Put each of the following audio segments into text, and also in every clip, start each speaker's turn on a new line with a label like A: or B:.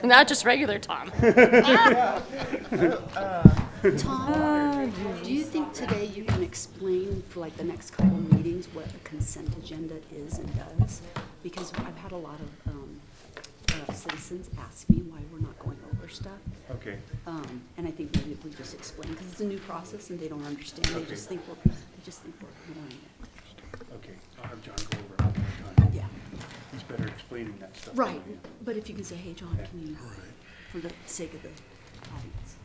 A: Not just regular Tom.
B: Tom, do you think today you can explain for like the next couple meetings what a consent agenda is and does? Because I've had a lot of citizens ask me why we're not going over stuff.
C: Okay.
B: And I think maybe if we just explain, because it's a new process and they don't understand. They
C: Okay.
B: just think we're ignoring it.
C: Okay, I'll have John go over it one more time.
B: Yeah.
C: He's better explaining that stuff.
B: Right. But if you can say, hey, John, can you, for the sake of the audience.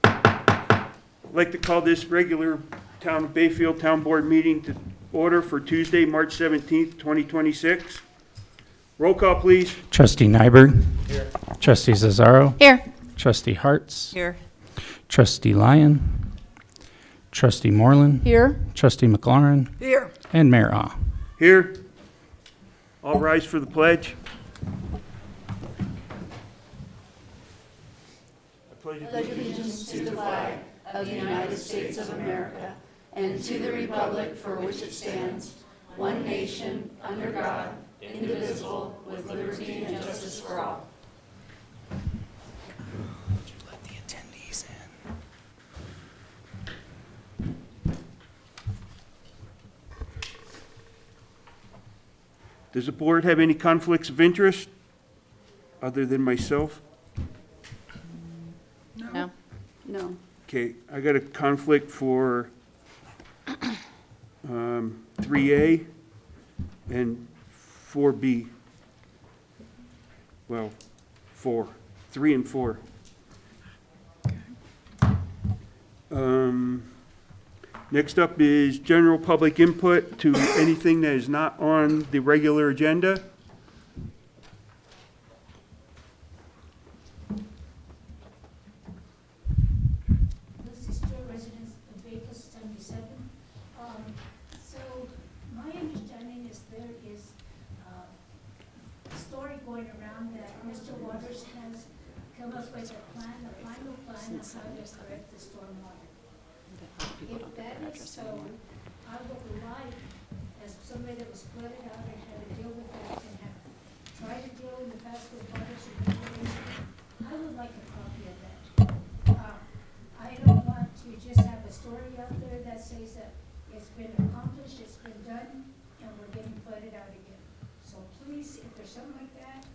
C: I'd like to call this regular Town of Bayfield Town Board meeting to order for Tuesday, March 17th, 2026. Roll call, please.
D: Trustee Nyberg. Here. Trustee Zazzaro.
A: Here.
D: Trustee Hartz.
A: Here.
D: Trustee Lyon. Trustee Moreland.
A: Here.
D: Trustee McLaurin.
A: Here.
D: And Mayor Ah.
C: Here. All rise for the pledge. I pledge
B: Allegiance to the flag of the United States of America and to the republic for which it stands, one nation, under God, indivisible, with liberty and justice for all.
D: Let the attendees in.
C: Does the board have any conflicts of interest other than myself?
A: No.
B: No.
C: Okay, I got a conflict for 3A and 4B. Well, 4, 3 and 4. Next up is general public input to anything that is not on the regular agenda.
E: This is two residents of Bayfield 77. So my understanding is there is a story going around that Mr. Waters has come up with a plan, a final plan of how to correct the stormwater. If that is so, I would like, as somebody that was flooded out and had to deal with that and have tried to deal in the past with waters and everything, I would like a copy of that. I don't want to just have a story out there that says that it's been accomplished, it's been done, and we're getting flooded out again. So please, if there's something like that,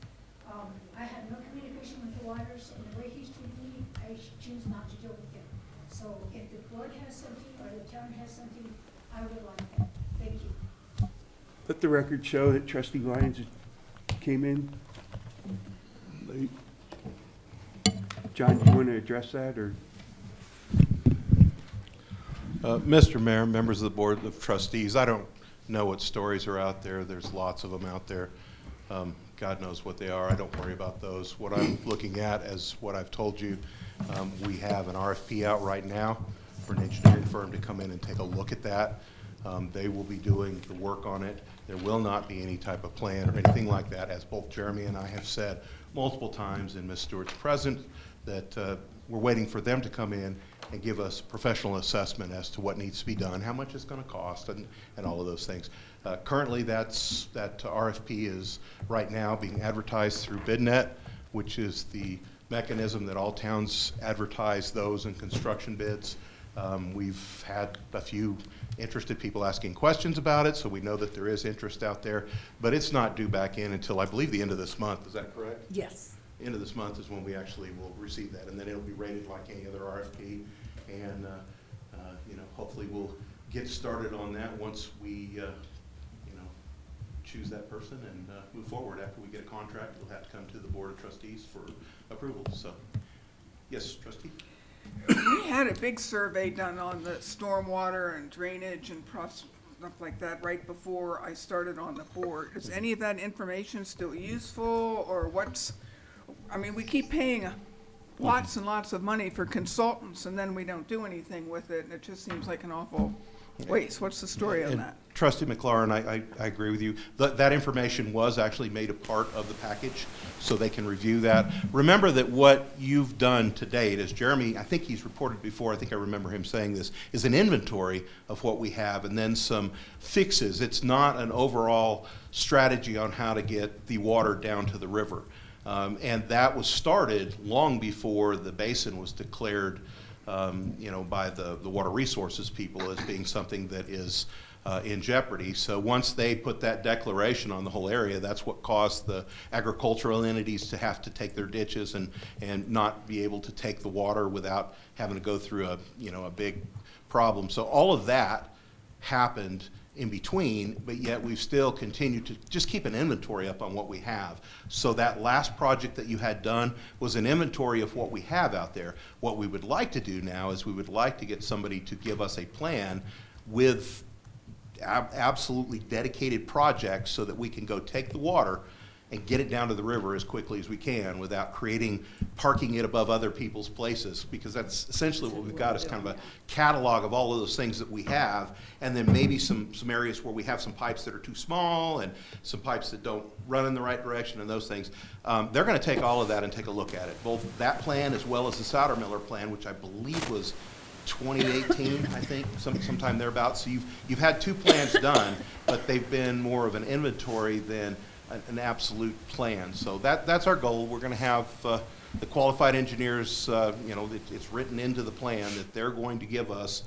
E: I have no communication with the Waters, and the way he's treating me, I choose not to deal with him. So if the board has something, or the town has something, I would like that. Thank you.
C: Let the record show that trustee Lyons came in late. John, do you want to address that, or?
F: Mr. Mayor, members of the Board of Trustees, I don't know what stories are out there. There's lots of them out there. God knows what they are. I don't worry about those. What I'm looking at, as what I've told you, we have an RFP out right now for an engineering firm to come in and take a look at that. They will be doing the work on it. There will not be any type of plan or anything like that, as both Jeremy and I have said multiple times, and Ms. Stewart's present, that we're waiting for them to come in and give us professional assessment as to what needs to be done, how much it's going to cost, and all of those things. Currently, that RFP is right now being advertised through BidNet, which is the mechanism that all towns advertise those in construction bids. We've had a few interested people asking questions about it, so we know that there is interest out there, but it's not due back in until, I believe, the end of this month. Is that correct?
B: Yes.
F: End of this month is when we actually will receive that, and then it'll be rated like any other RFP, and hopefully we'll get started on that once we choose that person and move forward. After we get a contract, it'll have to come to the Board of Trustees for approval. So, yes, trustee.
G: We had a big survey done on the stormwater and drainage and stuff like that right before I started on the board. Is any of that information still useful, or we keep paying lots and lots of money for consultants, and then we don't do anything with it, and it just seems like an awful waste. What's the story on that?
F: Trustee McLaurin, I agree with you. That information was actually made a part of the package, so they can review that. Remember that what you've done to date, as Jeremy, I think he's reported before, I think I remember him saying this, is an inventory of what we have and then some fixes. It's not an overall strategy on how to get the water down to the river. And that was started long before the basin was declared, by the water resources people as being something that is in jeopardy. So once they put that declaration on the whole area, that's what caused the agricultural entities to have to take their ditches and not be able to take the water without having to go through a big problem. So all of that happened in between, but yet we've still continued to just keep an inventory up on what we have. So that last project that you had done was an inventory of what we have out there. What we would like to do now is we would like to get somebody to give us a plan with absolutely dedicated projects so that we can go take the water and get it down to the river as quickly as we can without parking it above other people's places, because that's essentially what we've got is kind of a catalog of all of those things that we have, and then maybe some areas where we have some pipes that are too small and some pipes that don't run in the right direction and those things. They're going to take all of that and take a look at it, both that plan as well as the Soudermiller plan, which I believe was 2018, I think, sometime thereabouts. So you've had two plans done, but they've been more of an inventory than an absolute plan. So that's our goal. We're going to have the qualified engineers, it's written into the plan that they're going to give us,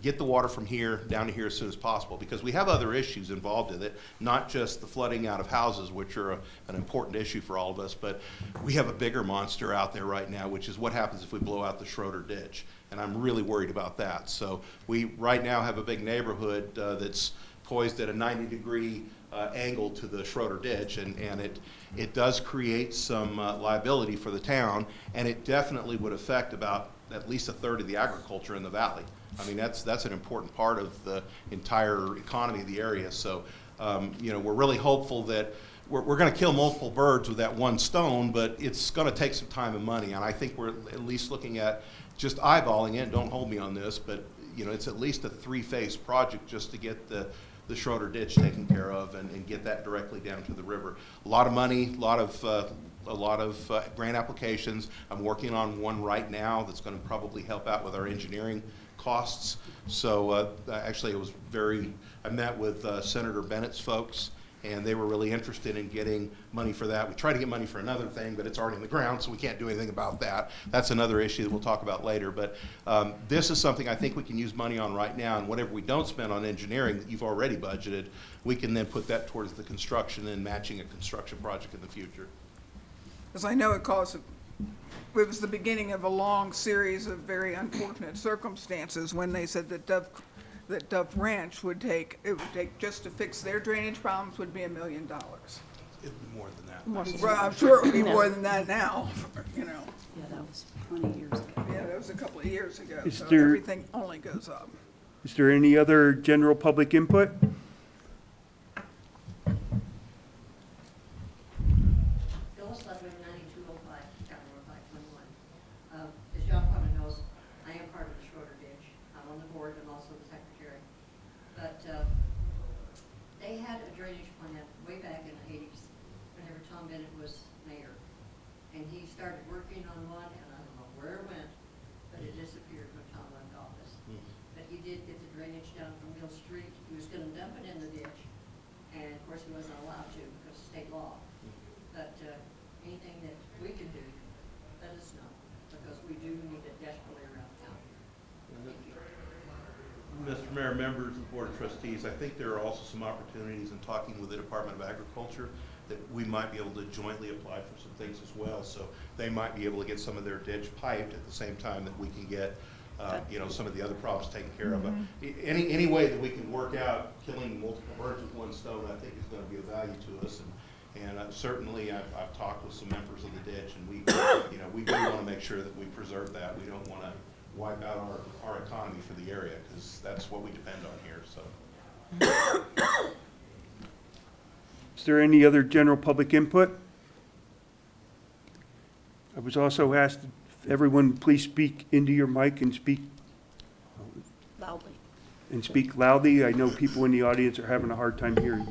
F: get the water from here down to here as soon as possible, because we have other issues involved in it, not just the flooding out of houses, which are an important issue for all of us, but we have a bigger monster out there right now, which is what happens if we blow out the Schroeder ditch. And I'm really worried about that. So we right now have a big neighborhood that's poised at a 90-degree angle to the Schroeder ditch, and it does create some liability for the town, and it definitely would affect about at least a third of the agriculture in the valley. I mean, that's an important part of the entire economy of the area. So, we're really hopeful that we're going to kill multiple birds with that one stone, but it's going to take some time and money. And I think we're at least looking at just eyeballing it. Don't hold me on this, but it's at least a 3-phase project just to get the Schroeder ditch taken care of and get that directly down to the river. A lot of money, a lot of grant applications. I'm working on one right now that's going to probably help out with our engineering costs. So actually, I met with Senator Bennett's folks, and they were really interested in getting money for that. We tried to get money for another thing, but it's already in the ground, so we can't do anything about that. That's another issue that we'll talk about later. But this is something I think we can use money on right now, and whatever we don't spend on engineering that you've already budgeted, we can then put that towards the construction and matching a construction project in the future.
G: Because I know it was the beginning of a long series of very unfortunate circumstances when they said that Dove Ranch would take just to fix their drainage problems would be $1 million.
F: It'd be more than that.
G: Well, I'm sure it would be more than that now,
B: Yeah, that was 20 years ago.
G: Yeah, that was a couple of years ago,
C: Is
G: so
C: there-
G: everything only goes up.
C: Is there any other general public input?
A: Phyllis Ludwig, 9205, County Road 521. As John probably knows, I am part of the Schroeder Ditch. I'm on the board and also the secretary. But they had a drainage plan way back in the 80s, whenever Tom Bennett was mayor. And he started working on one, and I don't know where it went, but it disappeared when Tom left office. But he did get the drainage down from Mill Street. He was going to dump it in the ditch, and of course he wasn't allowed to because of state law. But anything that we can do, let us know, because we do need it desperately around town. Thank you.
F: Mr. Mayor, members of the Board of Trustees, I think there are also some opportunities in talking with the Department of Agriculture that we might be able to jointly apply for some things as well. So they might be able to get some of their ditch piped at the same time that we can get some of the other problems taken care of. Any way that we can work out killing multiple birds with one stone, I think is going to be of value to us. And certainly, I've talked with some members of the ditch, and we do want to make sure that we preserve that. We don't want to wipe out our economy for the area, because that's what we depend on here. So,
C: Is there any other general public input? I was also asked if everyone please speak into your mic and speak
B: Loudly.
C: and speak loudly. I know people in the audience are having a hard time hearing.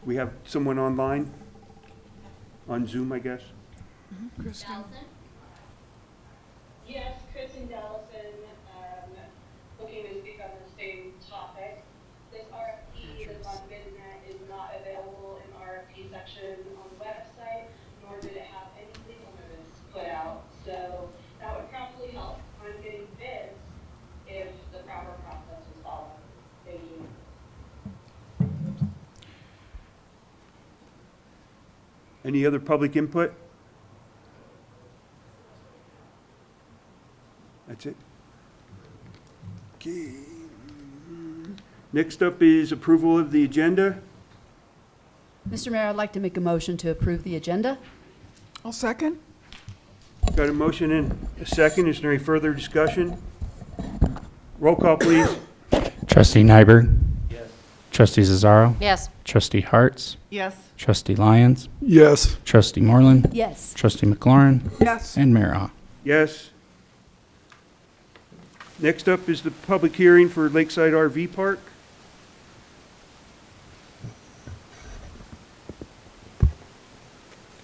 C: We have someone online? On Zoom, I guess?
G: Kristen?
H: Yes, Kristen Dallison, looking to speak on the same topic. This RFP that's on BidNet is not available in the RFP section on the website, nor did it have any legal notice put out. So that would probably help on getting bids if the proper process was followed. Thank you.
C: Any other public input? That's it? Okay. Next up is approval of the agenda.
B: Mr. Mayor, I'd like to make a motion to approve the agenda.
G: I'll second.
C: Got a motion and a second. Is there any further discussion? Roll call, please.
D: Trustee Nyberg? Yes. Trustee Cesaro?
B: Yes.
D: Trustee Harts?
G: Yes.
D: Trustee Lyons?
I: Yes.
D: Trustee Moreland?
B: Yes.
D: Trustee McLaurin?
G: Yes.
D: And Mayor Ah.
C: Yes. Next up is the public hearing for Lakeside RV Park.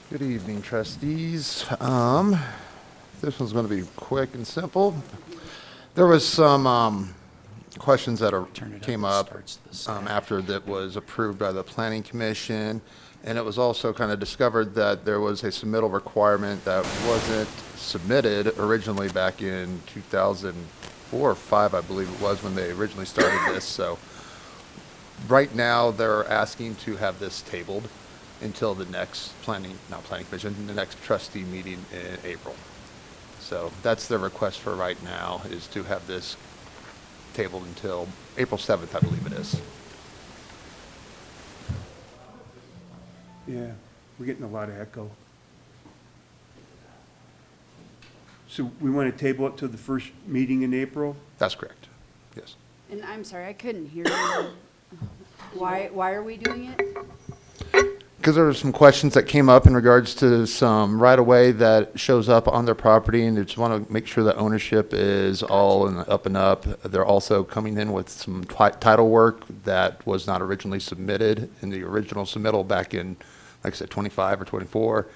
J: Good evening, trustees. This one's going to be quick and simple. There was some questions that came up after that was approved by the Planning Commission, and it was also kind of discovered that there was a submittal requirement that wasn't submitted originally back in 2004 or 5, I believe it was, when they originally started this. So right now, they're asking to have this tabled until the next not planning commission, the next trustee meeting in April. So that's their request for right now, is to have this tabled until April 7th, I believe it is.
C: Yeah, we're getting a lot of echo. So we want to table it to the first meeting in April?
J: That's correct, yes.
B: And I'm sorry, I couldn't hear you. Why are we doing it?
J: Because there were some questions that came up in regards to some right-of-way that shows up on their property, and they just want to make sure that ownership is all up and up. They're also coming in with some title work that was not originally submitted in the original submittal back in, like I said, 25 or 24.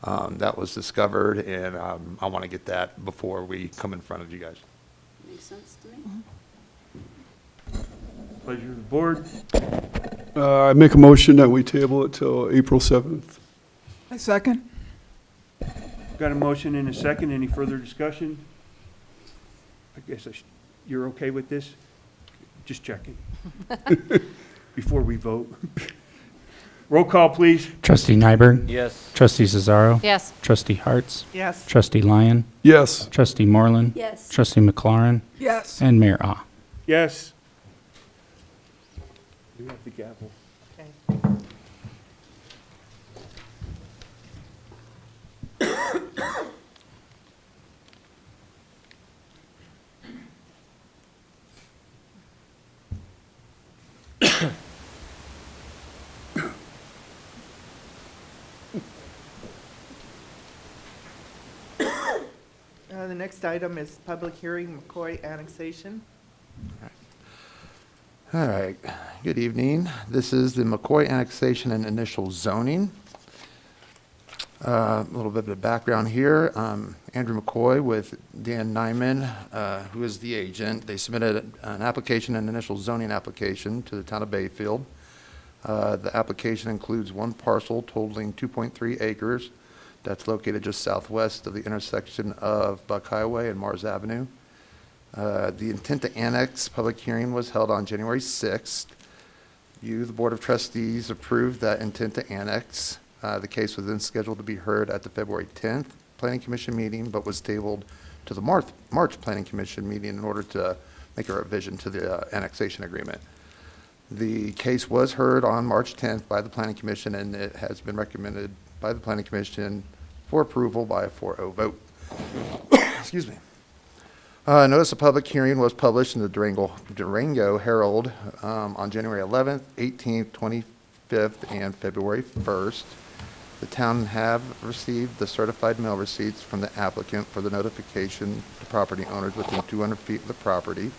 J: That was discovered, and I want to get that before we come in front of you guys.
B: Makes sense to me.
C: Pleasure of the board.
I: I make a motion that we table it till April 7th.
G: I second.
C: Got a motion and a second. Any further discussion? I guess you're okay with this? Just checking. Before we vote. Roll call, please.
D: Trustee Nyberg?
K: Yes.
D: Trustee Cesaro?
B: Yes.
D: Trustee Harts?
G: Yes.
D: Trustee Lyon?
I: Yes.
D: Trustee Moreland?
B: Yes.
D: Trustee McLaurin?
G: Yes.
D: And Mayor Ah.
C: Yes. You have the gavel.
L: The next item is public hearing, McCoy annexation.
J: All right, good evening. This is the McCoy annexation and initial zoning. A little bit of background here. Andrew McCoy with Dan Nyman, who is the agent. They submitted an application, an initial zoning application to the town of Bayfield. The application includes one parcel totaling 2.3 acres that's located just southwest of the intersection of Buck Highway and Mars Avenue. The intent to annex public hearing was held on January 6th. You, the Board of Trustees, approved that intent to annex. The case was then scheduled to be heard at the February 10th Planning Commission meeting, but was tabled to the March Planning Commission meeting in order to make a revision to the annexation agreement. The case was heard on March 10th by the Planning Commission, and it has been recommended by the Planning Commission for approval by a 4-0 vote. Excuse me. Notice of public hearing was published in the Durango Herald on January 11th, 18th, 25th, and February 1st. The town have received the certified mail receipts from the applicant for the notification to property owners within 200 feet of the property.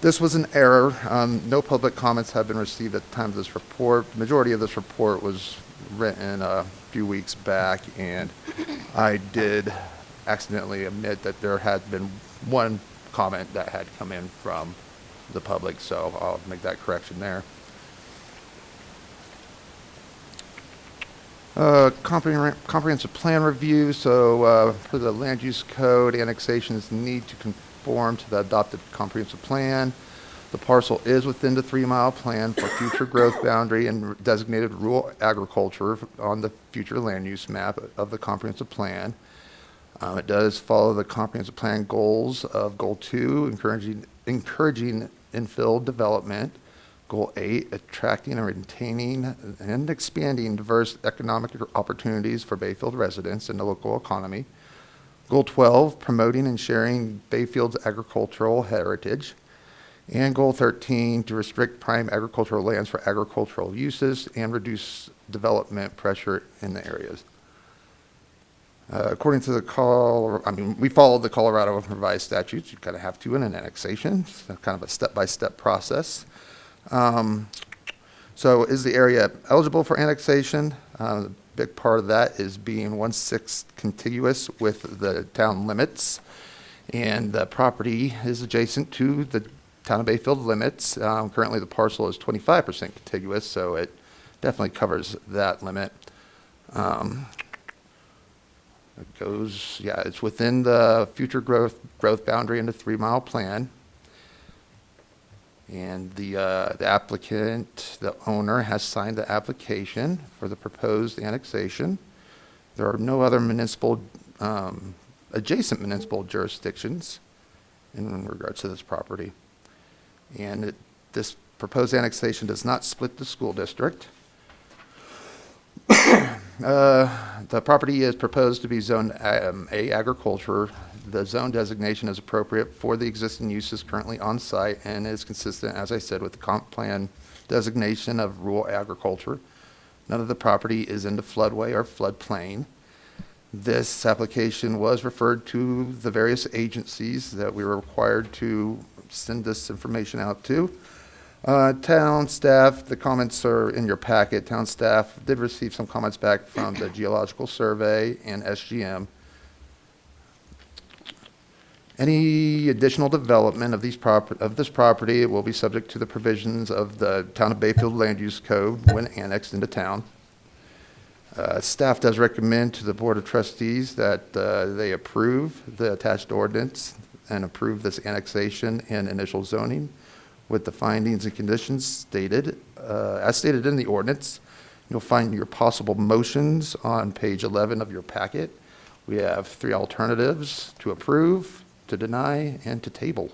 J: This was an error. No public comments have been received at the time of this report. Majority of this report was written a few weeks back, and I did accidentally admit that there had been one comment that had come in from the public, so I'll make that correction there. Comprehensive plan review. So for the land use code, annexations need to conform to the adopted comprehensive plan. The parcel is within the 3-mile plan for future growth boundary and designated rural agriculture on the future land use map of the comprehensive plan. It does follow the comprehensive plan goals of Goal 2, encouraging infill development. Goal 8, attracting and retaining and expanding diverse economic opportunities for Bayfield residents and the local economy. Goal 12, promoting and sharing Bayfield's agricultural heritage. And Goal 13, to restrict prime agricultural lands for agricultural uses and reduce development pressure in the areas. According to we followed the Colorado revised statutes. You kind of have to in an annexation. It's kind of a step-by-step process. So is the area eligible for annexation? The big part of that is being 1/6 contiguous with the town limits. And the property is adjacent to the town of Bayfield limits. Currently the parcel is 25% contiguous, so it definitely covers that limit. It's within the future growth boundary in the 3-mile plan. And the applicant, the owner, has signed the application for the proposed annexation. There are no other adjacent municipal jurisdictions in regards to this property. And this proposed annexation does not split the school district. The property is proposed to be zoned A, agriculture. The zone designation is appropriate for the existing uses currently on site and is consistent, as I said, with the comp plan designation of rural agriculture. None of the property is in the floodway or floodplain. This application was referred to the various agencies that we were required to send this information out to. Town staff, the comments are in your packet. Town staff did receive some comments back from the Geological Survey and SGM. Any additional development of this property will be subject to the provisions of the Town of Bayfield Land Use Code when annexed into town. Staff does recommend to the Board of Trustees that they approve the attached ordinance and approve this annexation and initial zoning with the findings and conditions stated, as stated in the ordinance. You'll find your possible motions on page 11 of your packet. We have 3 alternatives: to approve, to deny, and to table.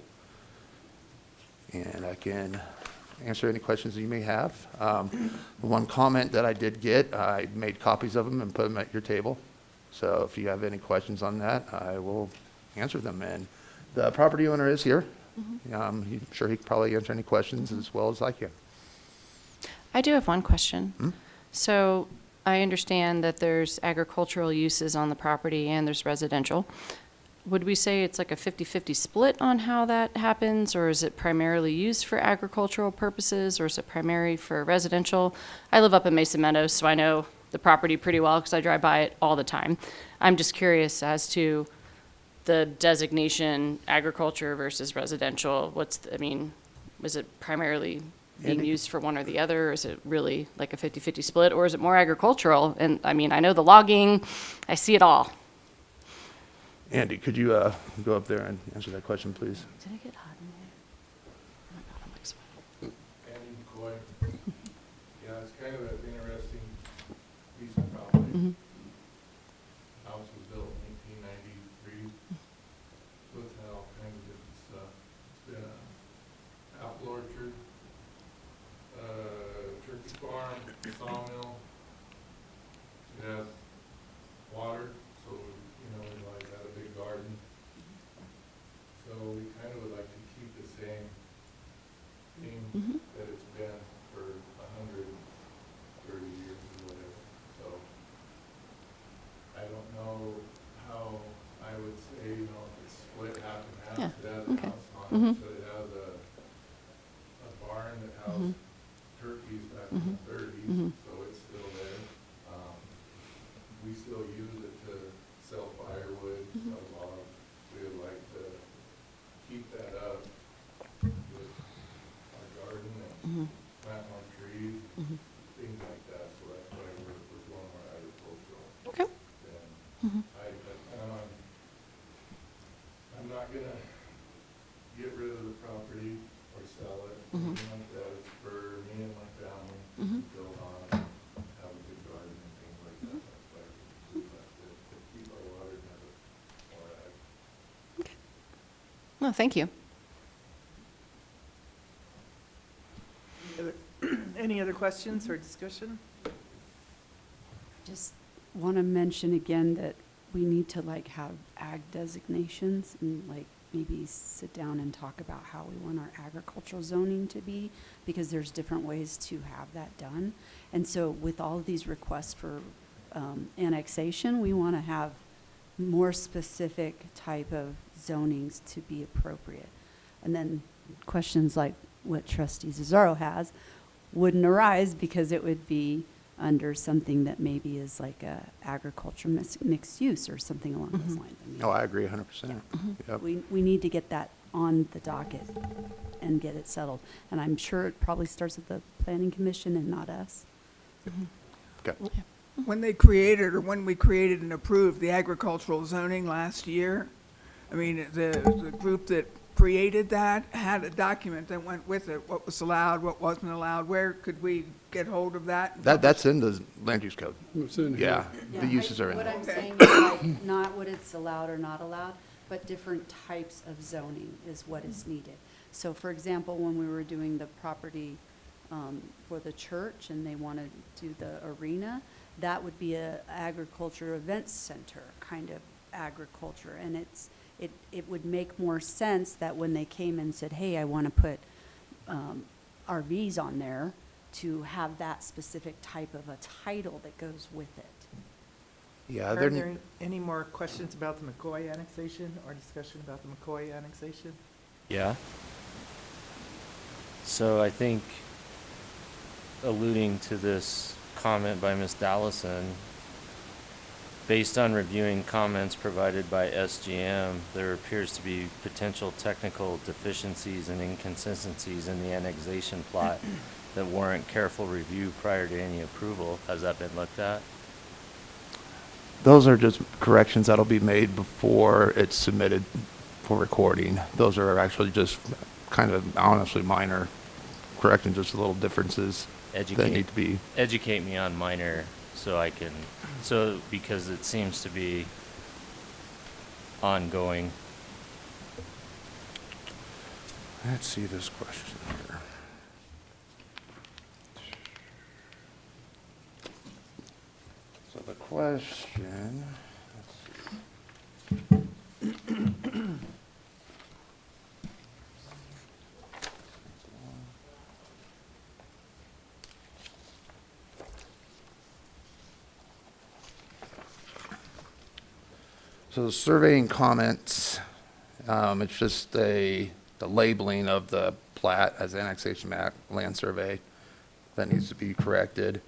J: And I can answer any questions that you may have. One comment that I did get, I made copies of them and put them at your table. So if you have any questions on that, I will answer them. And the property owner is here. I'm sure he can probably answer any questions as well as I can.
K: I do have one question. So I understand that there's agricultural uses on the property and there's residential. Would we say it's like a 50-50 split on how that happens, or is it primarily used for agricultural purposes, or is it primary for residential? I live up in Mason Meadows, so I know the property pretty well because I drive by it all the time. I'm just curious as to the designation agriculture versus residential. Is it primarily being used for one or the other, or is it really like a 50-50 split, or is it more agricultural? And I know the logging, I see it all.
J: Andy, could you go up there and answer that question, please?
K: Did it get hot in there? Oh my God, I'm like sweating.
M: Andy McCoy. Yeah, it's kind of an interesting piece of property. House was built in 1893. So it's had all kinds of different stuff. It's been an apple orchard, turkey farm, sawmill. It has water, so we like had a big garden. So we kind of would like to keep the same theme that it's been for 130 years or whatever. So I don't know how I would say, if it's split half and half.
K: Yeah,
M: It has a
K: okay.
M: house on it, but it has a in the thirties, so it's still there. We still use it to sell firewood, sell logs. We would like to keep that up with our garden and plant more trees, things like that, so that's why we're going more agricultural.
K: Okay.
M: Then I'm not gonna get rid of the property or sell it, anything like that. It's for me and my family to build on, have a good garden and things like that. That's why we left it, to keep our water and have it more ag.
K: No, thank you.
L: Any other questions or discussion?
B: Just want to mention again that we need to like have ag designations and like maybe sit down and talk about how we want our agricultural zoning to be, because there's different ways to have that done. And so with all of these requests for annexation, we want to have more specific type of zonings to be appropriate. And then questions like what Trustee Cesaro has wouldn't arise because it would be under something that maybe is like a agriculture mixed use or something along those lines. I mean,
J: Oh, I agree 100%. Yep.
B: we need to get that on the docket and get it settled. And I'm sure it probably starts with the planning commission and not us.
J: Okay.
G: When they created, or when we created and approved the agricultural zoning last year, I mean, the group that created that had a document that went with it, what was allowed, what wasn't allowed. Where could we get hold of that?
J: That's in the land use code.
I: It's in here.
J: Yeah, the uses are in
B: What
J: there.
B: I'm saying is like, not what it's allowed or not allowed, but different types of zoning is what is needed. So for example, when we were doing the property for the church and they want to do the arena, that would be a agriculture events center kind of agriculture. And it would make more sense that when they came and said, hey, I want to put RVs on there, to have that specific type of a title that goes with it.
J: Yeah,
L: Are there any more questions about the McCoy annexation or discussion about the McCoy annexation?
N: Yeah. So I think alluding to this comment by Ms. Dallison, based on reviewing comments provided by SGM, there appears to be potential technical deficiencies and inconsistencies in the annexation plot that warrant careful review prior to any approval. Has that been looked at?
J: Those are just corrections that'll be made before it's submitted for recording. Those are actually just kind of honestly minor corrections, just little differences that need to be.
N: Educate me on minor so I can, because it seems to be ongoing.
J: Let's see this question here. So the question, let's see. So the surveying comments, it's just the labeling of the plat as annexation map land survey that needs to be corrected.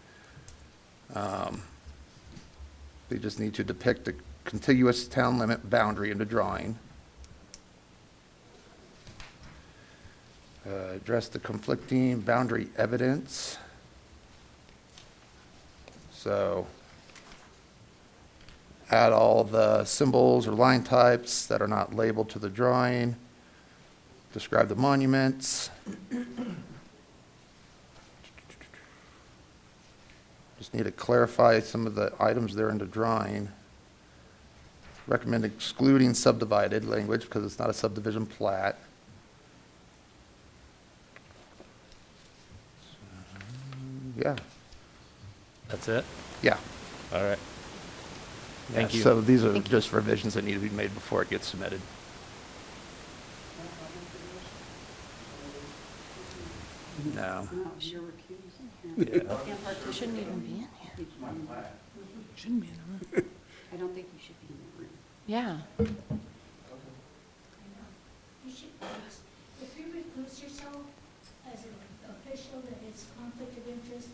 J: They just need to depict the contiguous town limit boundary in the drawing. Address the conflicting boundary evidence. So add all the symbols or line types that are not labeled to the drawing. Describe the monuments. Just need to clarify some of the items there in the drawing. Recommend excluding subdivided language because it's not a subdivision plat. Yeah.
N: That's it?
J: Yeah.
N: All right. Thank you.
J: So these are just revisions that need to be made before it gets submitted. No.
B: No, you're recused.
K: You shouldn't even be in here.
L: Shouldn't be in the room.
B: I don't think you should be in the room.
K: Yeah.
E: You should, if you recuse yourself as an official that it's conflict of interest,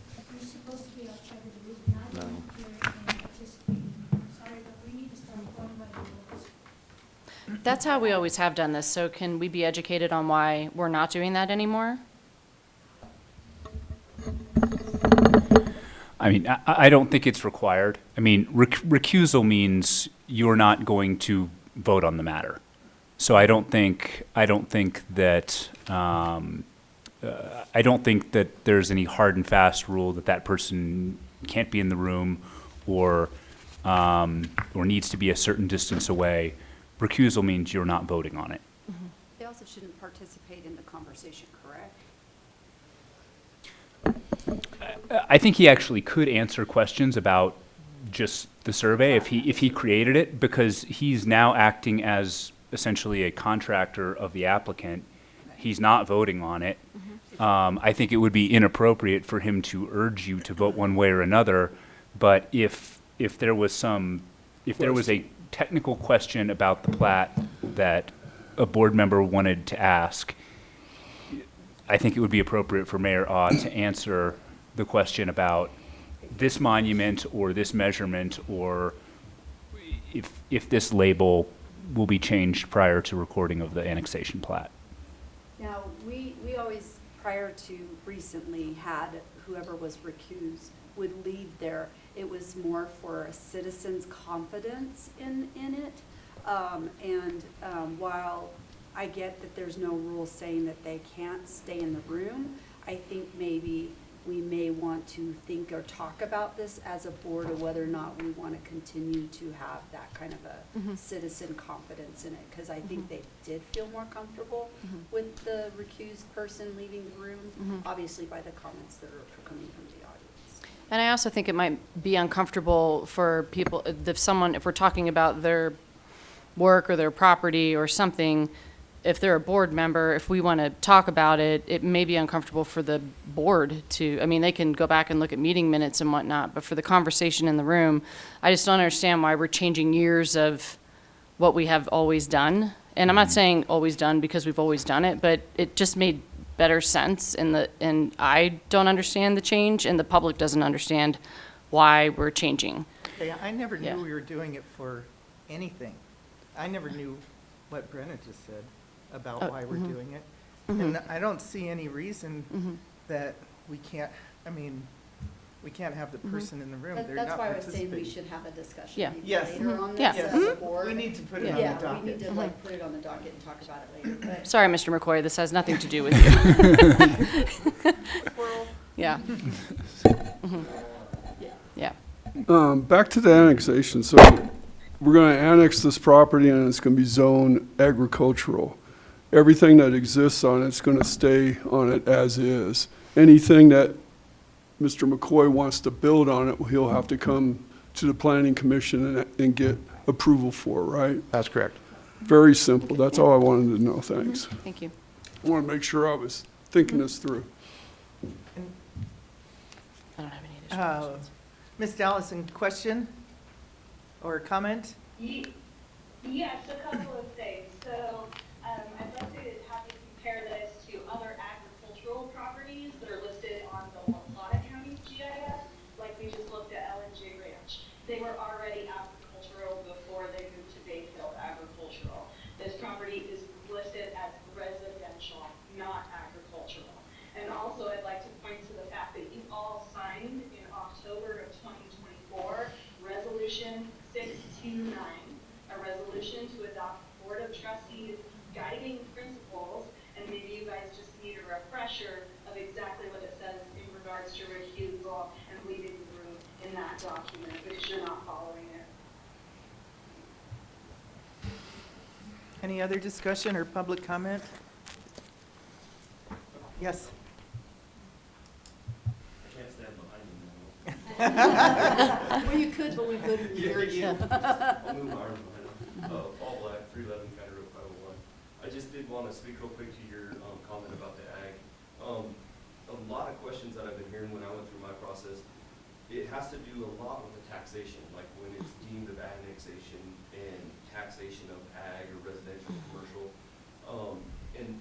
E: supposed to be outside of the room, not
N: No.
E: in here and participating. I'm sorry, but we need to start going by the rules.
K: That's how we always have done this, so can we be educated on why we're not doing that anymore?
O: I mean, I don't think it's required. I mean, recusal means you're not going to vote on the matter. So I don't think that there's any hard and fast rule that that person can't be in the room or needs to be a certain distance away. Recusal means you're not voting on it.
B: They also shouldn't participate in the conversation, correct?
O: I think he actually could answer questions about just the survey if he created it, because he's now acting as essentially a contractor of the applicant. He's not voting on it. I think it would be inappropriate for him to urge you to vote one way or another. But if there was a technical question about the plat that a board member wanted to ask, I think it would be appropriate for Mayor Ott to answer the question about this monument or this measurement, or if this label will be changed prior to recording of the annexation plat.
B: Now, we always, prior to recently, had whoever was recused would leave there. It was more for a citizen's confidence in it. While I get that there's no rule saying that they can't stay in the room, I think maybe we may want to think or talk about this as a board, or whether or not we want to continue to have that kind of a citizen confidence in it. Because I think they did feel more comfortable with the recused person leaving the room, obviously by the comments that are coming from the audience.
K: And I also think it might be uncomfortable for people, if we're talking about their work or their property or something, if they're a board member, if we want to talk about it, it may be uncomfortable for the board to, I mean, they can go back and look at meeting minutes and whatnot, but for the conversation in the room, I just don't understand why we're changing years of what we have always done. And I'm not saying always done because we've always done it, but it just made better sense, and I don't understand the change, and the public doesn't understand why we're changing.
L: Okay, I never
K: Yeah.
L: knew we were doing it for anything. I never knew what Brenna just said about why we're doing it. And I don't see any reason that we can't, I mean, we can't have the person in the room. They're
B: That's
L: not
B: why I was saying we
L: participating.
B: should have a discussion
K: Yeah.
B: maybe
L: Yes.
B: later on this
K: Yeah.
B: as a board.
L: We need to put it on the
B: Yeah,
L: docket.
B: we need to like put it on the docket and talk about it later, but.
K: Sorry, Mr. McCoy, this has nothing to do with you. Yeah. Yeah.
I: Back to the annexation. So we're going to annex this property and it's going to be zoned agricultural. Everything that exists on it's going to stay on it as is. Anything that Mr. McCoy wants to build on it, he'll have to come to the planning commission and get approval for, right?
J: That's correct.
I: Very simple. That's all I wanted to know. Thanks.
K: Thank you.
I: I want to make sure I was thinking this through.
K: I don't have any additional questions.
L: Ms. Dallison, question or comment?
H: Yes, a couple of things. So I'd like to have you compare this to other agricultural properties that are listed on the La Plata County GIS, like we just looked at L&J Ranch. They were already agricultural before they moved to Bayfield agricultural. This property is listed as residential, not agricultural. And also, I'd like to point to the fact that you all signed in October of 2024, Resolution 629, a resolution to adopt Board of Trustees guiding principles, and maybe you guys just need a refresher of exactly what it says in regards to recusal and leaving the room in that document, because you're not following it.
L: Any other discussion or public comment? Yes.
N: I can't stand behind you now.
B: Well, you could, but we couldn't hear you.
N: I'll move my arms behind him. All black, 311 County Road 501. I just did want to speak real quick to your comment about the ag. A lot of questions that I've been hearing when I went through my process, it has to do a lot with the taxation, like when it's deemed of annexation and taxation of ag or residential, commercial. And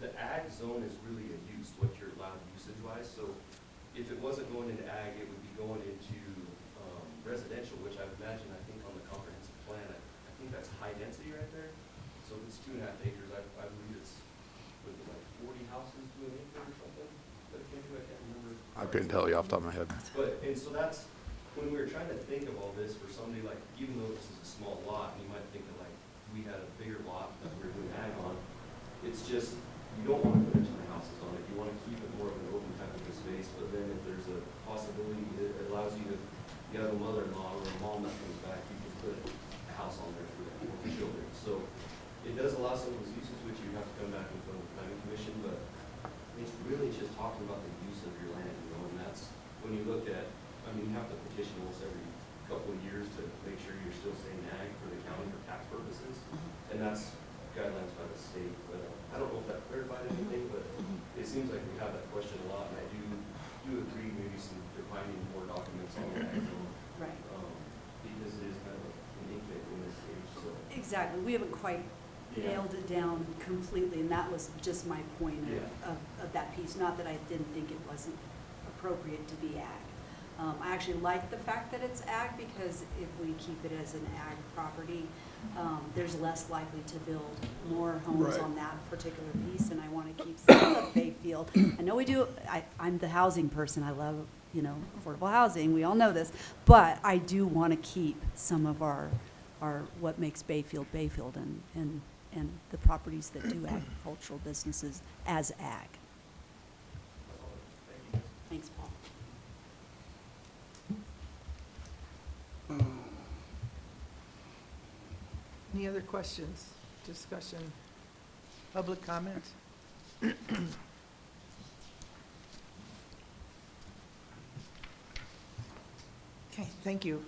N: the ag zone is really a use, what you're allowed usage-wise. So
P: if it wasn't going into ag, it would be going into residential, which I imagine, I think on the comprehensive plan, I think that's high density right there. So if it's 2.5 acres, I believe it's, was it like 40 houses to an acre or something? That it came to, I can't remember.
J: I couldn't tell you off the top of my head.
P: But, and so that's, when we were trying to think of all this for somebody like, even though this is a small lot, and you might think of like, we had a bigger lot that we were doing ag on, it's just, you don't want to put a ton of houses on it. You want to keep it more of an open type of a space, but then if there's a possibility, it allows you to, you have a mother-in-law or a mom that comes back, you can put a house on there for the children. So it does allow some of those uses, which you have to come back in front of the planning commission, but it's really just talking about the use of your land, you know, and that's, when you look at, I mean, you have to petition almost every couple of years to make sure you're still saying ag for the county for tax purposes, and that's guidelines by the state. But I don't know if that clarified anything, but it seems like we have that question a lot, and I do agree maybe some defining more documents on the ag zone.
B: Right.
P: Because it is kind of a unique thing in this stage, so.
B: Exactly. We haven't quite nailed it down completely, and that was just my point of that piece. Not that I didn't think it wasn't appropriate to be ag. I actually like the fact that it's ag, because if we keep it as an ag property, there's less likely to build more homes
I: Right.
B: on that particular piece, and I want to keep some of Bayfield. I know we do, I'm the housing person. I love, affordable housing. We all know this. But I do want to keep some of our what makes Bayfield Bayfield, and the properties that do agricultural businesses as ag. Thanks, Paul.
L: Any other questions, discussion, public comment? Okay, thank you.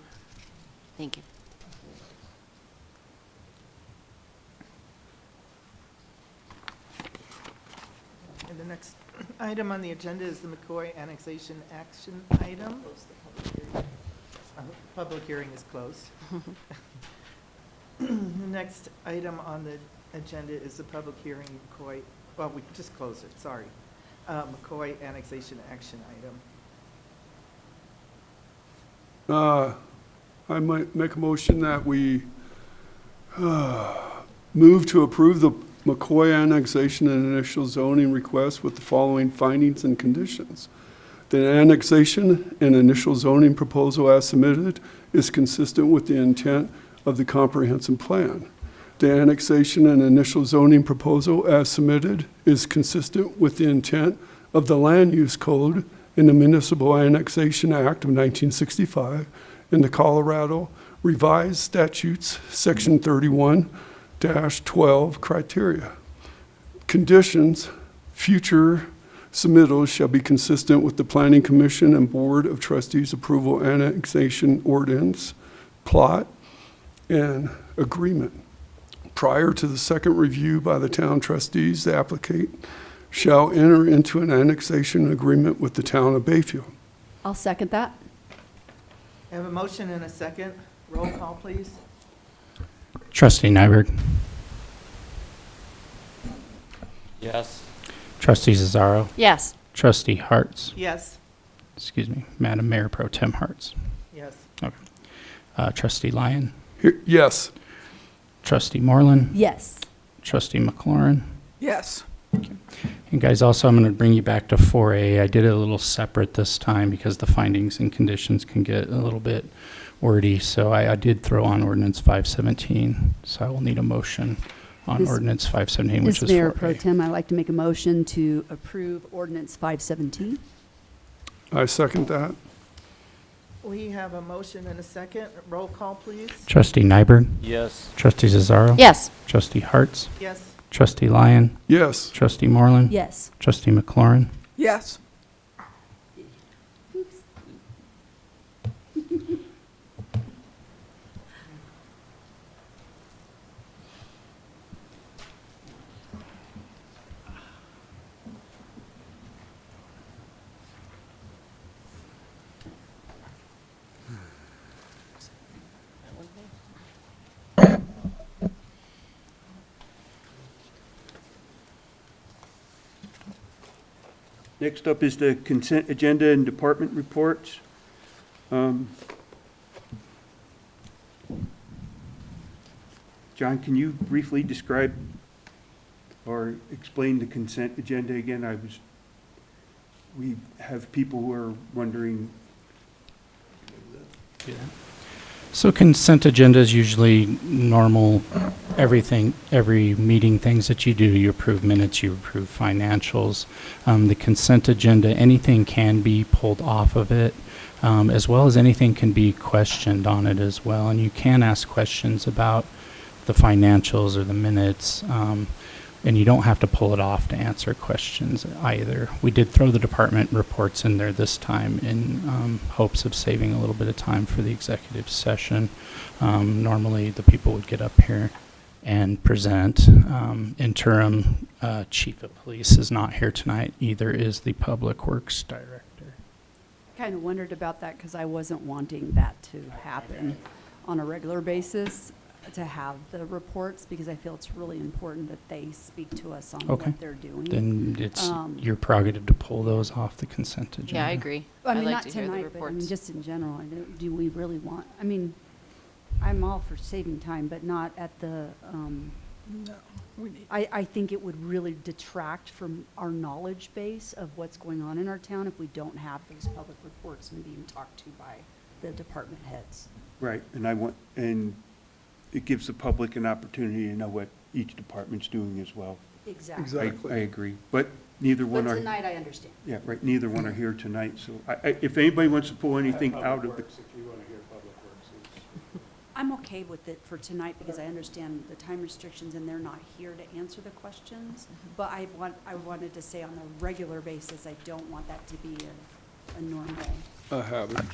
K: Thank you.
L: And the next item on the agenda is the McCoy annexation action item. Public hearing is closed. The next item on the agenda is the public hearing, McCoy, well, we just closed it, sorry. McCoy annexation action item.
I: I might make a motion that we move to approve the McCoy annexation and initial zoning request with the following findings and conditions. The annexation and initial zoning proposal as submitted is consistent with the intent of the comprehensive plan. The annexation and initial zoning proposal as submitted is consistent with the intent of the Land Use Code and the Municipal Annexation Act of 1965 and the Colorado Revised Statutes, Section 31-12 criteria. Conditions: future submittals shall be consistent with the Planning Commission and Board of Trustees approval annexation ordinance, plot, and agreement. Prior to the second review by the town trustees, the applicant shall enter into an annexation agreement with the town of Bayfield.
B: I'll second that.
L: I have a motion and a second. Roll call, please.
D: Trustee Nyberg.
N: Yes.
D: Trustee Cesaro.
K: Yes.
D: Trustee Harts.
L: Yes.
D: Excuse me, Madam Mayor Pro Tem Harts.
L: Yes.
D: Okay. Trustee Lyon.
I: Yes.
D: Trustee Moreland.
B: Yes.
D: Trustee McLaurin.
G: Yes.
D: And guys, also, I'm going to bring you back to 4A. I did it a little separate this time because the findings and conditions can get a little bit wordy. So I did throw on ordinance 517. So I will need a motion on ordinance 517, which is 4A.
B: Mayor Pro Tem, I'd like to make a motion to approve ordinance 517.
I: I second that.
L: We have a motion and a second. Roll call, please.
D: Trustee Nyberg.
N: Yes.
D: Trustee Cesaro.
K: Yes.
D: Trustee Harts.
L: Yes.
D: Trustee Lyon.
I: Yes.
D: Trustee Moreland.
B: Yes.
D: Trustee McLaurin.
G: Yes.
B: Oops.
C: Next up is the consent agenda and department reports. John, can you briefly describe or explain the consent agenda again? We have people who are wondering.
D: So consent agenda is usually normal, everything, every meeting, things that you do. You approve minutes, you approve financials. The consent agenda, anything can be pulled off of it, as well as anything can be questioned on it as well. And you can ask questions about the financials or the minutes, and you don't have to pull it off to answer questions either. We did throw the department reports in there this time in hopes of saving a little bit of time for the executive session. Normally, the people would get up here and present. Interim chief of police is not here tonight, either is the public works director.
B: Kind of wondered about that because I wasn't wanting that to happen on a regular basis, to have the reports, because I feel it's really important that they speak to us on
D: Okay.
B: what they're doing.
D: Then it's your prerogative to pull those off the consent agenda.
K: Yeah, I agree.
B: I mean,
K: like
B: not
K: to hear the
B: tonight, but I mean,
K: reports.
B: just in general, do we really want, I mean, I'm all for saving time, but not at the,
G: No, we need.
B: I think it would really detract from our knowledge base of what's going on in our town if we don't have those public reports and being talked to by the department heads.
C: Right, and it gives the public an opportunity to know what each department's doing as well.
B: Exactly.
I: Exactly.
C: I agree, but neither one
B: But
C: are.
B: tonight, I understand.
C: Yeah, right, neither one are here tonight, so if anybody wants to pull anything out of the.
O: If you want to hear Public Works.
B: I'm okay with it for tonight because I understand the time restrictions and they're not here to answer the questions. But I wanted to say on a regular basis, I don't want that to be a normal.
I: A habit.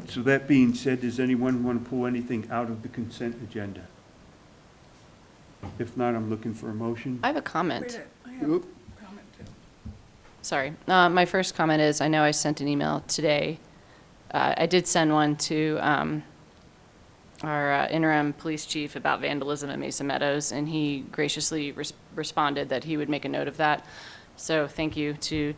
C: So that being said, does anyone want to pull anything out of the consent agenda? If not, I'm looking for a motion.
K: I have a comment.
G: Wait, I have a
I: Oop.
G: comment too.
K: Sorry. My first comment is, I know I sent an email today. I did send one to our interim police chief about vandalism at Mesa Meadows, and he graciously responded that he would make a note of that. So thank you to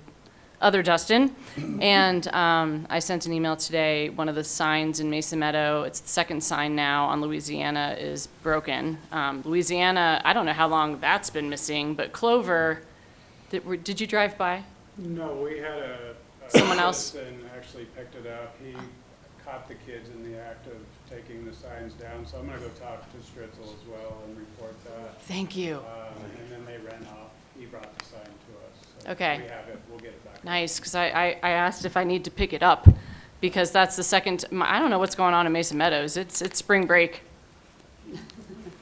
K: other Dustin. And I sent an email today. One of the signs in Mesa Meadow, it's the second sign now on Louisiana, is broken. Louisiana, I don't know how long that's been missing, but Clover, did you drive by?
Q: No, we had a
K: Someone else?
Q: citizen actually picked it up. He caught the kids in the act of taking the signs down, so I'm gonna go talk to Stritzel as well and report that.
K: Thank you.
Q: And then they ran off. He brought the sign to us. So
K: Okay.
Q: we have it. We'll get it back.
K: Nice, because I asked if I need to pick it up, because that's the second, I don't know what's going on in Mesa Meadows. It's spring break.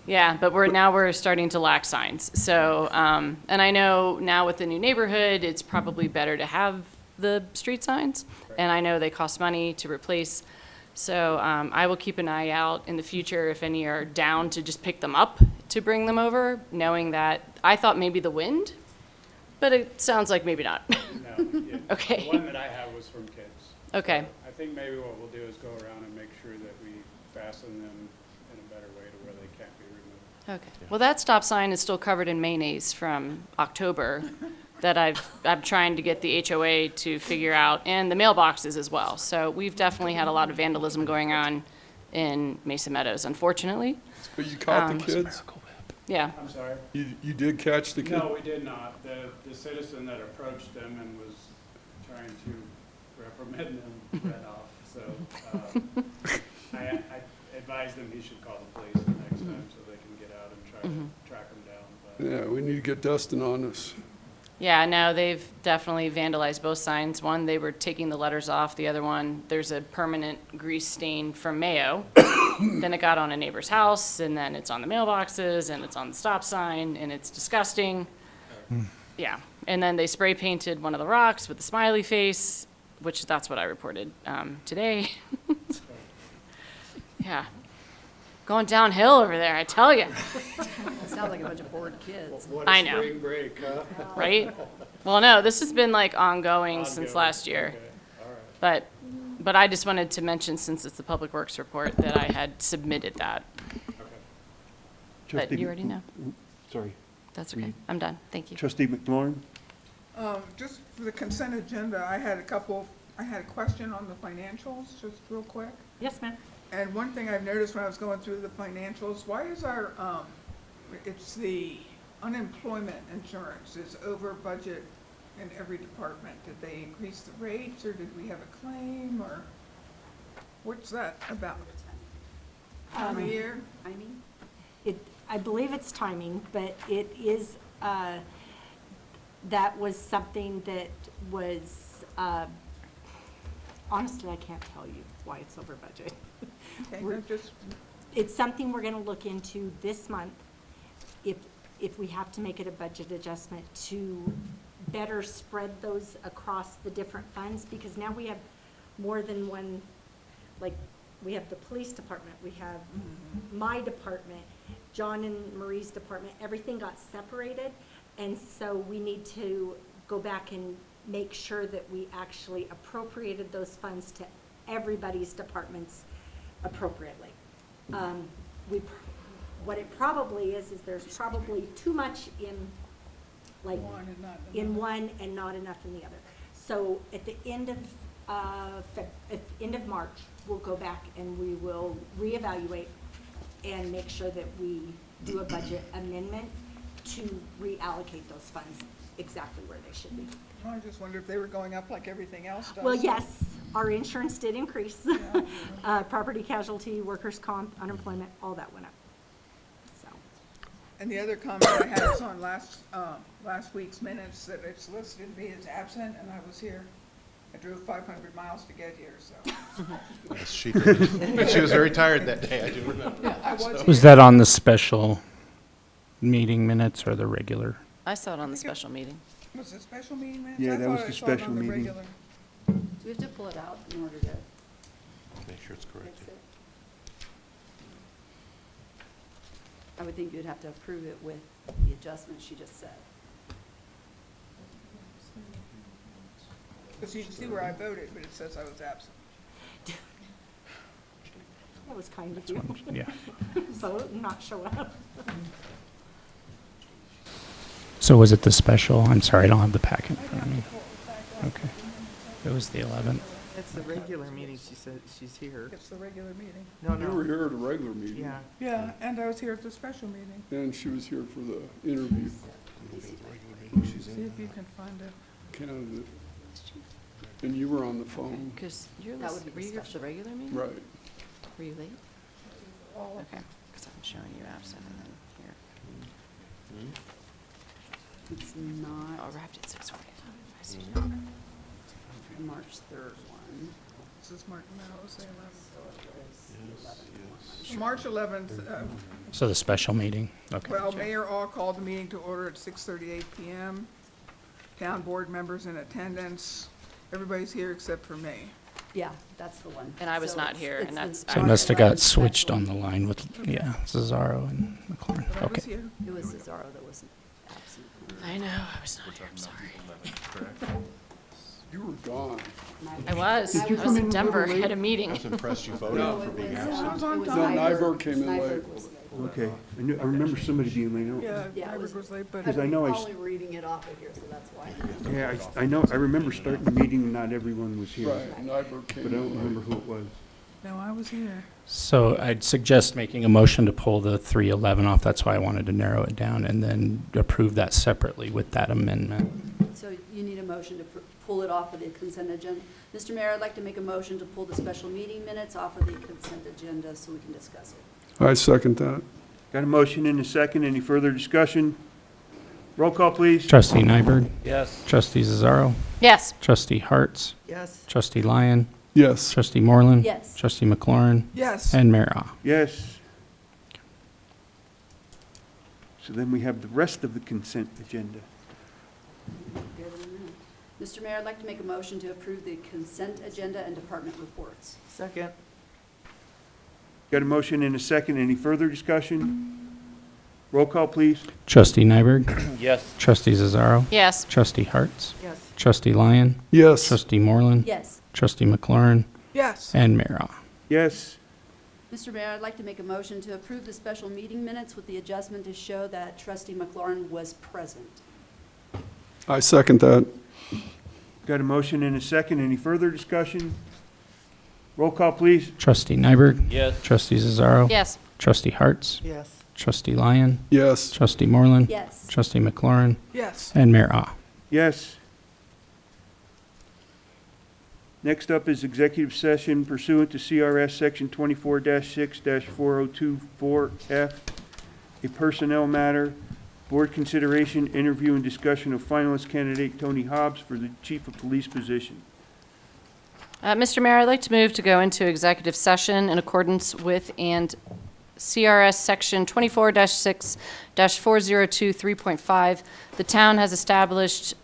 K: Yeah, but we're starting to lack signs. So, and I know now with the new neighborhood, it's probably better to have the street signs, and I know they cost money to replace. So I will keep an eye out in the future if any are down to just pick them up to bring them over, knowing that I thought maybe the wind, but it sounds like maybe not.
Q: No, yeah.
K: Okay.
Q: The one that I have was from kids.
K: Okay.
Q: I think maybe what we'll do is go around and make sure that we fasten them in a better way to where they can't be removed.
K: Okay. Well, that stop sign is still covered in mayonnaise from October that I'm trying to get the HOA to figure out, and the mailboxes as well. So we've definitely had a lot of vandalism going on in Mesa Meadows, unfortunately.
I: But you caught the kids?
K: Yeah.
Q: I'm sorry?
I: You did catch the kid?
Q: No, we did not. The citizen that approached them and was trying to reprimand them ran off. So I advised him he should call the police the next time so they can get out and try to track him down. But
I: Yeah, we need to get Dustin on this.
K: Yeah, no, they've definitely vandalized both signs. One, they were taking the letters off. The other one, there's a permanent grease stain from Mayo. Then it got on a neighbor's house, and then it's on the mailboxes, and it's on the stop sign, and it's disgusting. Yeah, and then they spray painted one of the rocks with a smiley face, which that's what I reported today. Yeah, going downhill over there, I tell you.
B: Sounds like a bunch of bored kids.
K: I know.
Q: spring break, huh?
K: Right? Well, no, this has been like ongoing since last year.
Q: Okay, all right.
K: But I just wanted to mention, since it's the Public Works report, that I had submitted that. But
C: Trustee
K: you already know.
C: Sorry.
K: That's okay. I'm done. Thank you.
C: Trustee McLaurin?
G: Just for the consent agenda, I had a question on the financials, just real quick.
A: Yes, ma'am.
G: And one thing I've noticed when I was going through the financials, why is our, it's the unemployment insurance is over budget in every department? Did they increase the rates, or did we have a claim, or what's that about? Time of year?
R: I believe it's timing, but it is, that was something that was, honestly, I can't tell you why it's over budget.
G: Okay, no, just,
R: It's something we're gonna look into this month, if we have to make it a budget adjustment to better spread those across the different funds, because now we have more than one, like, we have the police department, we have my department, John and Marie's department, everything got separated, and so we need to go back and make sure that we actually appropriated those funds to everybody's departments appropriately. What it probably is there's probably too much in, like,
G: one and not
R: in
G: another.
R: one and not enough in the other. So at the end of, March, we'll go back and we will reevaluate and make sure that we do a budget amendment to reallocate those funds exactly where they should be.
G: I just wondered if they were going up like everything else does.
R: Well, yes, our insurance did increase. Property casualty, workers' comp, unemployment, all that went up. So,
G: And the other comment I had was on last week's minutes, that it's listed me as absent, and I was here. I drove 500 miles to get here, so.
F: Yes, she did. She was very tired that day, I do remember.
G: I was
D: Was that on the special meeting minutes or the regular?
K: I saw it on the special meeting.
G: Was it special meeting minutes?
C: Yeah,
G: I
C: that
G: thought
C: was
G: I
C: the
G: saw it
C: special
G: on the
C: meeting.
G: regular.
B: Do we have to pull it out in order to
F: Make sure it's correct.
B: fix it? I would think you'd have to approve it with the adjustments she just said.
G: Because you can see where I voted, but it says I was absent.
R: that was kind of you.
D: Yeah.
R: Vote and not show up.
D: So was it the special? I'm sorry, I don't have the packet in front of me. Okay. It was the 11th.
L: It's the regular meeting, she said, she's here.
G: It's the regular meeting.
L: No,
I: You were
L: no,
I: here at a regular meeting.
L: yeah.
G: Yeah, and I was here at the special meeting.
I: And she was here for the interview
G: See if you can find it.
I: candidate. And you were on the phone.
K: Because you're,
B: That would be
K: were you here for the regular meeting?
I: Right.
K: Were you late?
G: All of
K: Okay, because I'm showing you absent and then here.
B: It's
K: Oh,
B: not
K: arrived at 6:45. I see.
B: the March 3rd one.
G: This is March, no, it was the 11th.
B: So it was the 11th one.
G: March 11th,
D: So the special meeting? Okay.
G: well, Mayor All called the meeting to order at 6:38 PM. Town board members in attendance. Everybody's here except for me.
B: Yeah, that's the one.
K: And I was
B: So
K: not
B: it's-
K: here,
B: it's
K: and
B: the
K: that's-
D: So it
B: March
D: must have got
B: 11th
D: switched
B: special.
D: on the line with, yeah, Cesaro and McLaurin.
G: But I was
D: Okay.
G: here.
B: It was Cesaro that wasn't absent.
K: I know, I was not here, I'm sorry.
I: You were gone.
K: I was in Denver, had a meeting.
F: I was impressed you voted
B: No,
F: for
B: it
F: being
B: was,
F: absent.
G: I was on
B: it was
G: time.
I: No, Nyberg came in late.
B: Nyberg was late.
C: Okay, I remember somebody being late.
G: Yeah,
B: Yeah, it
G: Nyberg
B: was-
G: was late, but
C: Because I know
B: Only reading it off of here, so that's why.
C: Yeah, I know, I remember starting the meeting and not everyone was here.
I: Right, Nyberg came
C: But I don't
I: in
C: remember
I: late.
C: who it was.
G: no, I was here.
D: So I'd suggest making a motion to pull the 311 off. That's why I wanted to narrow it down and then approve that separately with that amendment.
B: So you need a motion to pull it off of the consent agenda. Mr. Mayor, I'd like to make a motion to pull the special meeting minutes off of the consent agenda so we can discuss it.
I: I second that.
C: Got a motion and a second. Any further discussion? Roll call, please.
D: Trustee Nyberg?
N: Yes.
D: Trustee Cesaro?
K: Yes.
D: Trustee Harts?
L: Yes,
D: Trustee Lyon?
I: Yes.
D: Trustee Moreland?
B: Yes.
D: Trustee McLaurin?
G: Yes.
D: And Mayor Ah.
C: Yes. So then we have the rest of the consent agenda.
B: Mr. Mayor, I'd like to make a motion to approve the consent agenda and department reports.
L: second,
C: Got a motion and a second. Any further discussion? Roll call, please.
D: Trustee Nyberg?
N: Yes.
D: Trustee Cesaro?
K: Yes.
D: Trustee Harts?
L: yes,
D: Trustee Lyon?
I: Yes.
D: Trustee Moreland?
B: Yes.
D: Trustee McLaurin?
G: Yes.
D: And Mayor Ah.
C: Yes.
B: Mr. Mayor, I'd like to make a motion to approve the special meeting minutes with the adjustment to show that trustee McLaurin was present.
I: I second that.
C: Got a motion and a second. Any further discussion? Roll call, please.
D: Trustee Nyberg?
N: Yes.
D: Trustee Cesaro?
K: Yes.
D: Trustee Harts?
L: Yes.
D: Trustee Lyon?
I: Yes.
D: Trustee Moreland?
R: Yes.
D: Trustee McLaurin?
G: Yes.
D: And Mayor Ah.
C: Yes. Next up is executive session pursuant to CRS Section 24-6-4024F, a personnel matter, board consideration, interview, and discussion of finalist candidate Tony Hobbs for the chief of police position.
K: Mr. Mayor, I'd like to move to go into executive session in accordance with and CRS Section 24-6-4023.5. The town has established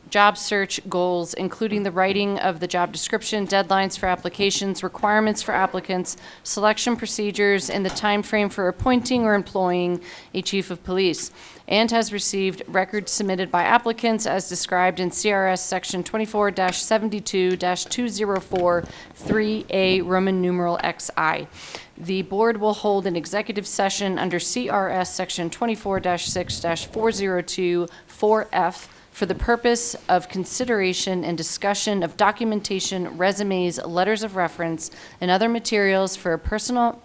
K: job search goals, including the writing of the job description, deadlines for applications, requirements for applicants, selection procedures, and the time frame for appointing or employing a chief of police, and has received records submitted by applicants as described in CRS Section 24-72-2043A, Roman numeral XI. The board will hold an executive session under CRS Section 24-6-4024F for the purpose of consideration and discussion of documentation, resumes, letters of reference, and other materials for a personnel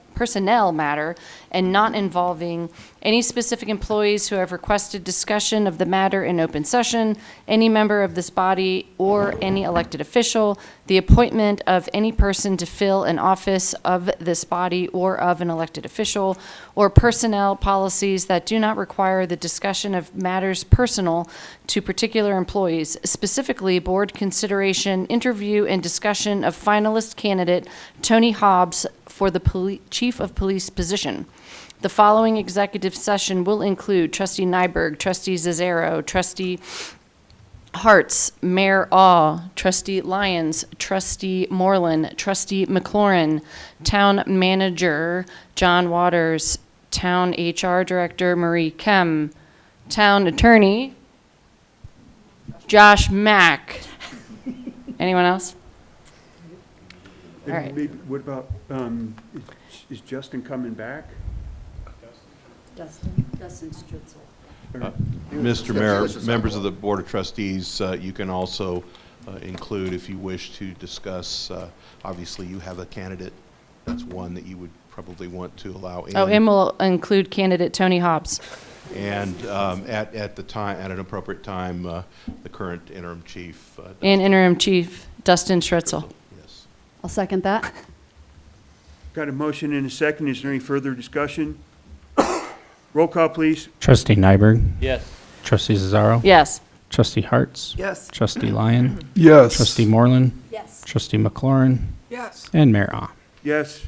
K: matter and not involving any specific employees who have requested discussion of the matter in open session, any member of this body or any elected official, the appointment of any person to fill an office of this body or of an elected official, or personnel policies that do not require the discussion of matters personal to particular employees, specifically board consideration, interview, and discussion of finalist candidate Tony Hobbs for the chief of police position. The following executive session will include Trustee Nyberg, Trustee Cesaro, Trustee Harts, Mayor Awe, Trustee Lyons, Trustee Moreland, Trustee McLaurin, Town Manager John Waters, Town HR Director Marie Kem, Town Attorney Josh Mack. Anyone else?
C: And
K: All right.
C: maybe, what about, is Justin coming back?
B: Dustin Stritzel.
F: Mr. Mayor, members of the Board of Trustees, you can also include, if you wish to discuss, obviously you have a candidate. That's one that you would probably want to allow in.
K: Oh, and we'll include candidate Tony Hobbs.
F: And at the time, at an appropriate time, the current interim chief.
K: And interim chief Dustin Stritzel.
F: Yes.
B: I'll second that.
C: Got a motion and a second. Is there any further discussion? Roll call, please.
D: Trustee Nyberg?
N: Yes.
D: Trustee Cesaro?
K: Yes.
D: Trustee Harts?
G: Yes.
D: Trustee Lyon?
I: Yes.
D: Trustee Moreland?
R: Yes.
D: Trustee McLaurin?
G: Yes.
D: And Mayor Ah.
C: Yes.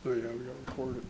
I: Oh, yeah, we gotta record it.